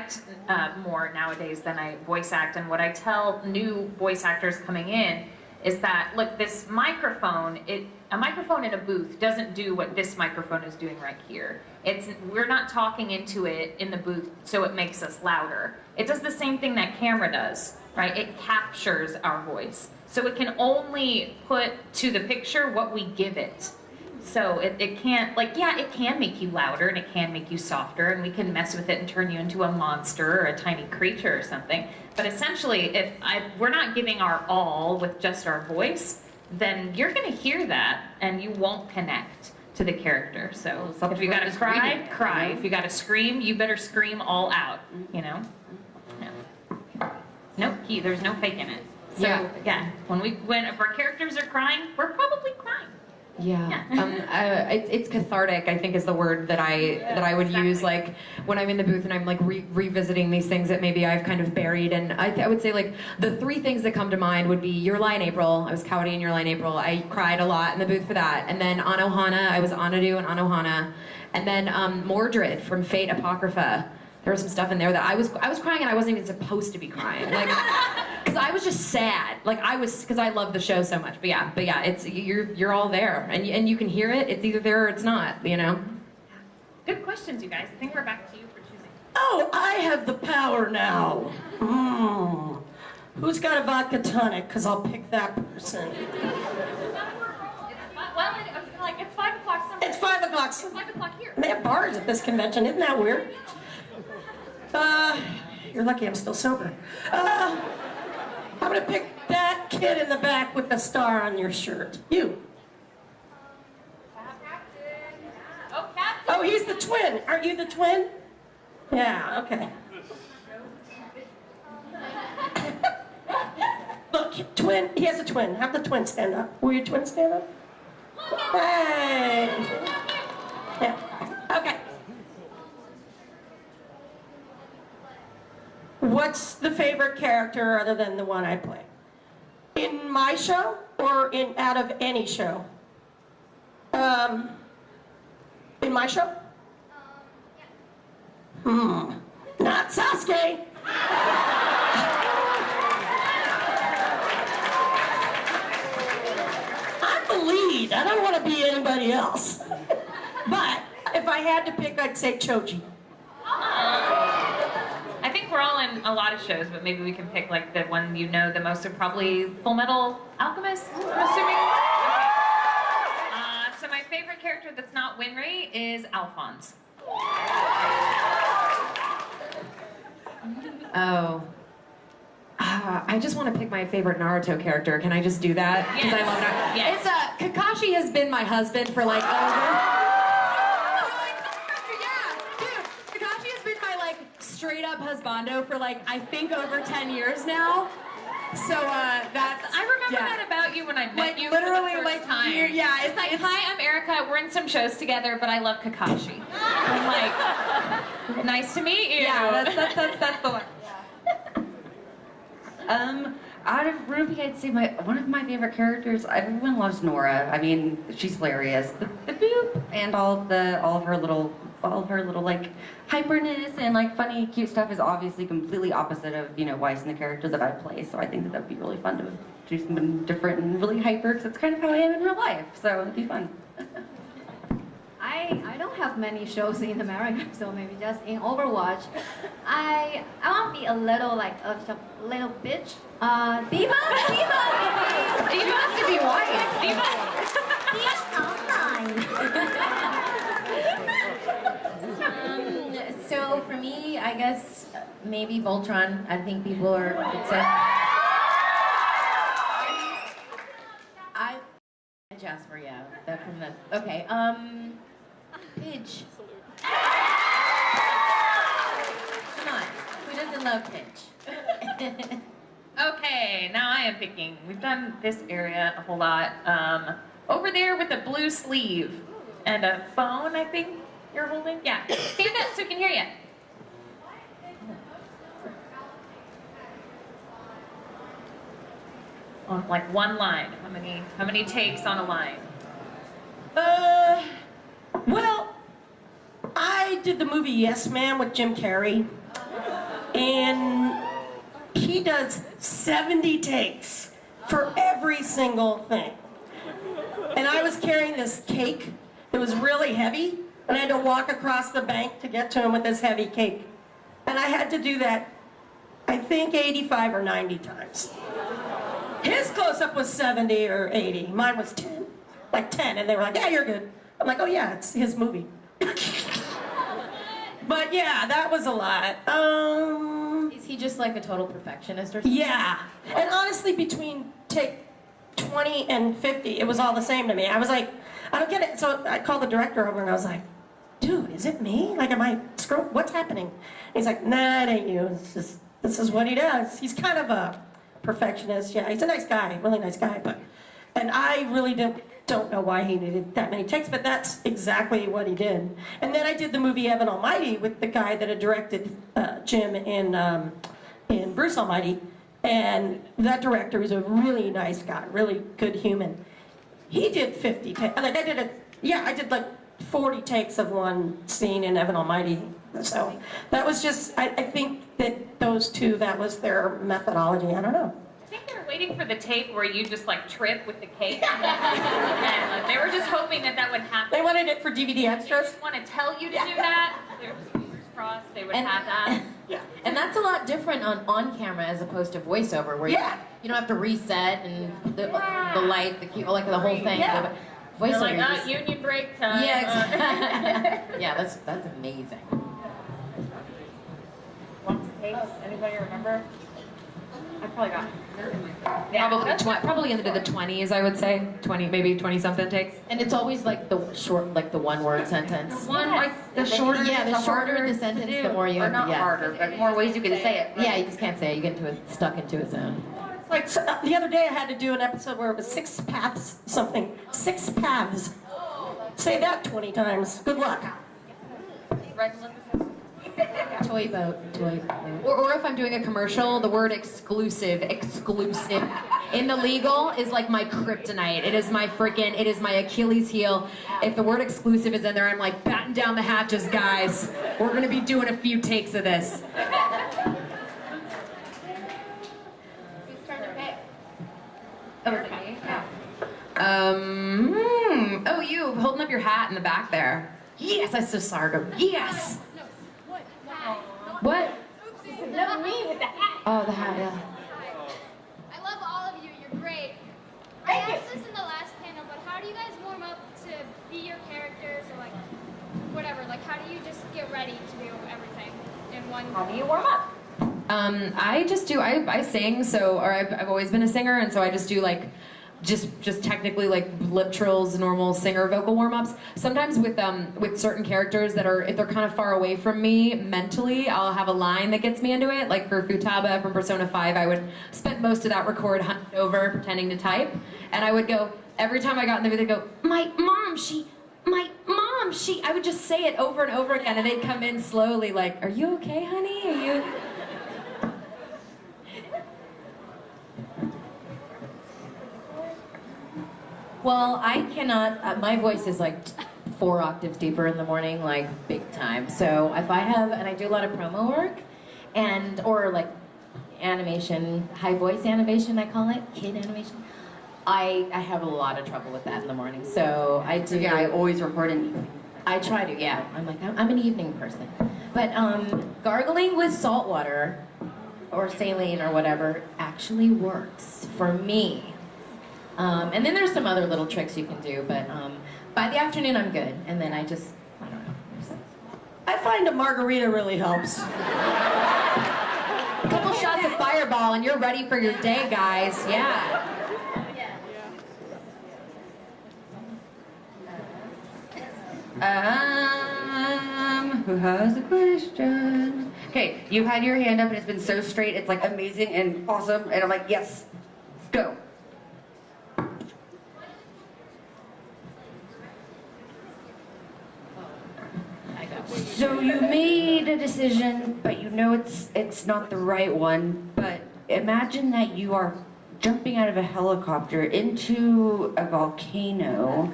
direct more nowadays than I voice act, and what I tell new voice actors coming in is that, look, this microphone, a microphone in a booth doesn't do what this microphone is doing right here. We're not talking into it in the booth so it makes us louder. It does the same thing that camera does, right? It captures our voice. So it can only put to the picture what we give it. So it can't, like, yeah, it can make you louder and it can make you softer, and we can mess with it and turn you into a monster or a tiny creature or something. But essentially, if we're not giving our all with just our voice, then you're going to hear that and you won't connect to the character. So if you got to cry, cry. If you got to scream, you better scream all out, you know? No, there's no fake in it. So, yeah, if our characters are crying, we're probably crying. Yeah, it's cathartic, I think, is the word that I would use, like, when I'm in the booth and I'm, like, revisiting these things that maybe I've kind of buried. And I would say, like, the three things that come to mind would be Your Lie in April. I was Cowdy in Your Lie in April. I cried a lot in the booth for that. And then Anohana, I was Anadu in Anohana. And then Mordred from Fate Apocrypha. There was some stuff in there that I was crying, and I wasn't even supposed to be crying, like, because I was just sad, like because I love the show so much. But yeah, it's you're all there, and you can hear it. It's either there or it's not, you know. Good questions, you guys. I think we're back to you for choosing. Oh, I have the power now. Who's got a vodka tonic? Because I'll pick that person. It's 5 o'clock somewhere. It's 5 o'clock. It's 5 o'clock here. They have bars at this convention. Isn't that weird? You're lucky I'm still sober. I'm gonna pick that kid in the back with the star on your shirt. You. Captain. Oh, he's the twin. Aren't you the twin? Yeah, okay. Look, twin. He has a twin. Have the twin stand up. Will your twin stand up? Hey. Yeah. Okay. What's the favorite character other than the one I play? In my show or out of any show? In my show? Not Sasuke. I'm the lead. I don't want to be anybody else. But if I had to pick, I'd say Choji. I think we're all in a lot of shows, but maybe we can pick, like, the one you know the most, so probably Full Metal Alchemist, I'm assuming. Okay. So my favorite character that's not Winry is Alphonse. Oh. I just want to pick my favorite Naruto character. Can I just do that? Because I love Naruto. Yes. It's Kakashi has been my husband for like straight up husbando for like, I think, over 10 years now. So that's... I remember that about you when I met you literally for the first time. It's like, hi, I'm Erica. We're in some shows together, but I love Kakashi. I'm like, nice to meet you. Yeah, that's the one. Out of Ruby, I'd say one of my favorite characters. Everyone loves Nora. I mean, she's hilarious. The boop and all of her little like hyperness and like funny, cute stuff is obviously completely opposite of Weiss and the characters that I play. So I think that would be really fun to do something different and really hyper, because that's kind of how I am in real life. So it'd be fun. I don't have many shows in America, so maybe just in Overwatch. I want to be a little little bitch. Diva has to be white. Diva. So for me, I guess maybe Voltron. I think people would say. I Jasper, yeah. That from the okay. Pidge. Come on, who doesn't love Pidge? Okay, now I am picking. We've done this area a whole lot. Over there with a blue sleeve and a phone, I think you're holding. Yeah, stand up so we can hear you. On like one line. How many takes on a line? Well, I did the movie Yes Man with Jim Carrey. And he does 70 takes for every single thing. And I was carrying this cake that was really heavy, and I had to walk across the bank to get to him with this heavy cake. And I had to do that, I think, 85 or 90 times. His close-up was 70 or 80. Mine was 10. Like 10, and they were like, yeah, you're good. I'm like, oh yeah, it's his movie. But yeah, that was a lot. Is he just like a total perfectionist or something? Yeah. And honestly, between take 20 and 50, it was all the same to me. I was like, I don't get it. So I called the director over and I was like, dude, is it me? Like, am I screwed? What's happening? And he's like, nah, it ain't you. It's just, this is what he does. He's kind of a perfectionist. Yeah, he's a nice guy, really nice guy. And I really don't know why he needed that many takes, but that's exactly what he did. And then I did the movie Evan Almighty with the guy that had directed Jim in Bruce Almighty. And that director was a really nice guy, really good human. He did 50 takes. Like I did like 40 takes of one scene in Evan Almighty. So that was just, I think that those two, that was their methodology. I don't know. I think they were waiting for the tape where you just like trip with the cake. And they were just hoping that that would happen. They wanted it for DVD extras? They want to tell you to do that. Their fingers crossed they would have that. Yeah. And that's a lot different on camera as opposed to voiceover, where you don't have to reset and the light, the key, like the whole thing. Yeah. They're Voiceover. like, just- union break time. yeah, exactly. Yeah, that's amazing. Want to take? Anybody remember? I probably got. Probably into the 20s, I would say. 20, maybe 20-something takes. And it's always like the short, like the one-word sentence. One, like the shorter, Yeah, the shorter harder the sentence, to do. the more you or not yeah. harder, but more ways you can say it. Yeah, you just can't say it. You get into it, stuck into a zone. Like so, the other day I had to do an episode where it was 6 paths something. 6 paths. Say that 20 times. Good luck. Toy boat. Or if I'm doing a commercial, the word exclusive in the legal is like my kryptonite. It is my Achilles heel. If the word exclusive is in there, I'm like, batten down the hatches, guys. We're gonna be doing a few takes of this. Oh, you holding up your hat in the back there. Yes, I so sorry. Yes. What? No, me with the hat. Oh, the hat, yeah. I love all of you. You're great. I asked this in the last panel, but how do you guys warm up to be your characters or like whatever? Like how do you just get ready to do everything in one? How do you warm up? I sing, or I've always been a singer, and so I just do like, just technically like lip trills, normal singer vocal warm-ups. Sometimes with certain characters that are, if they're kind of far away from me mentally, I'll have a line that gets me into it. Like for Futaba from Persona 5, I would spend most of that record hunched over pretending to type, and I would go, every time I got in the video, they'd go, my mom, she, I would just say it over and over again, and they'd come in slowly like, are you okay, honey? Are you... Well, I cannot, my voice is like 4 octaves deeper in the morning, like big time. So if I have, and I do a lot of promo work, or like animation, high voice animation I call it, kid animation, I have a lot of trouble with that in the morning. So I do. Yeah, I always record in evening. I try to, yeah. I'm like, I'm an evening person. But gargling with salt water or saline or whatever actually works for me. And then there's some other little tricks you can do, but by the afternoon I'm good. And then I don't know. I find a margarita really helps. A couple shots of Fireball and you're ready for your day, guys. Yeah. Who has a question? Okay, you've had your hand up and it's been so straight, it's like amazing and awesome, and I'm like, yes, go. So you made a decision, but you know it's not the right one, but imagine that you are jumping out of a helicopter into a volcano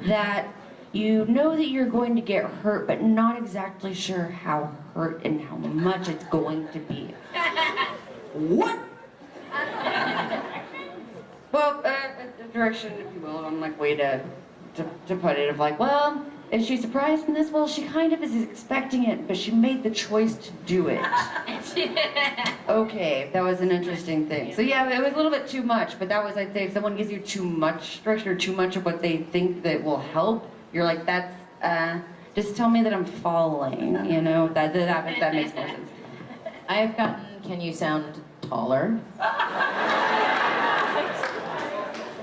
that You know that you're going to get hurt, but not exactly sure how hurt and how much it's going to be. What? Well, the direction, if you will, I'm like, way to put it, of like, well, is she surprised in this? Well, she kind of is expecting it, but she made the choice to do it. Okay, that was an interesting thing. So yeah, it was a little bit too much, but that was, I'd say, if someone gives you too much direction or too much of what they think that will help, you're like, that's, just tell me that I'm falling, you know, that makes more sense. I've gotten, can you sound taller?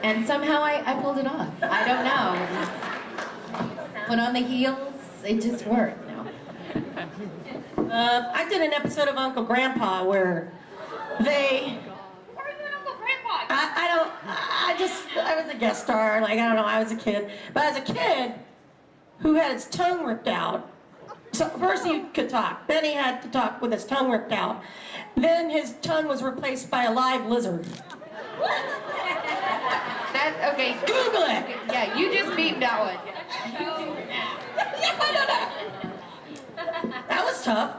And somehow I pulled it off. I don't know. Put on the heels, it just worked. No. I did an episode of Uncle Grandpa where they. Why are you an Uncle Grandpa? I was a guest star, like, I don't know, I was a kid. But as a kid who had his tongue ripped out, so first he could talk, then he had to talk with his tongue ripped out. Then his tongue was replaced by a live lizard. That, okay. Google it! Yeah, you just beat that one. That was tough.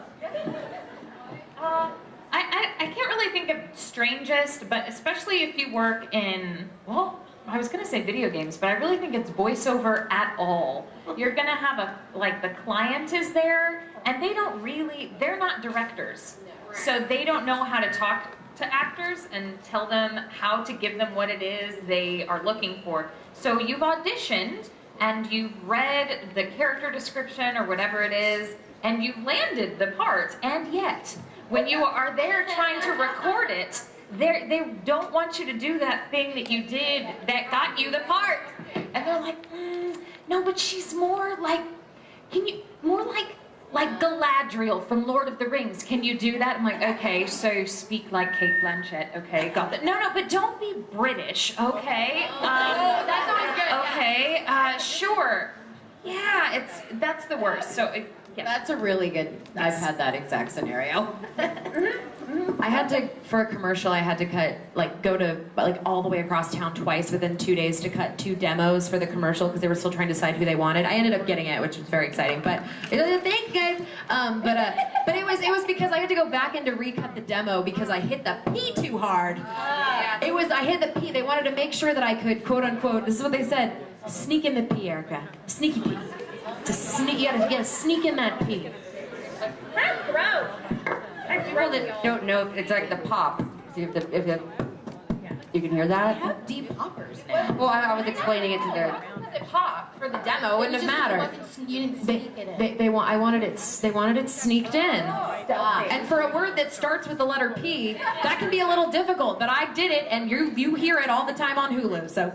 I can't really think of strangest, but especially if you work in, well, I was gonna say video games, but I really think it's voiceover at all. You're gonna have the client is there, and they're not directors. So they don't know how to talk to actors and tell them how to give them what it is they are looking for. So you've auditioned, and you've read the character description or whatever it is, and you've landed the part, and yet, when you are there trying to record it, they don't want you to do that thing that you did that got you the part. And they're like, no, but she's more like, more like Galadriel from Lord of the Rings. Can you do that? I'm like, okay, so speak like Kate Blanchett. Okay, got that. No, but don't be British, okay? That's always good. Okay, sure. Yeah, that's the worst. So, yeah. That's a really good, I've had that exact scenario. I had to, for a commercial, I had to cut, go to, all the way across town twice within 2 days to cut 2 demos for the commercial because they were still trying to decide who they wanted. I ended up getting it, which was very exciting, but thanks guys. But it was because I had to go back in to recut the demo because I hit the P too hard. I hit the P. They wanted to make sure that I could, quote unquote, this is what they said, sneak in the P, Erica. Sneaky P. You gotta sneak in that P. That's gross. People that don't know, it's like the pop. See if you can hear that? I have deep poppers now. Well, I was explaining it to How does it pop for the demo? It wouldn't have mattered. You didn't sneak it in. They wanted it sneaked in. And for a word that starts with the letter P, that can be a little difficult, but I did it, and you hear it all the time on Hulu, so.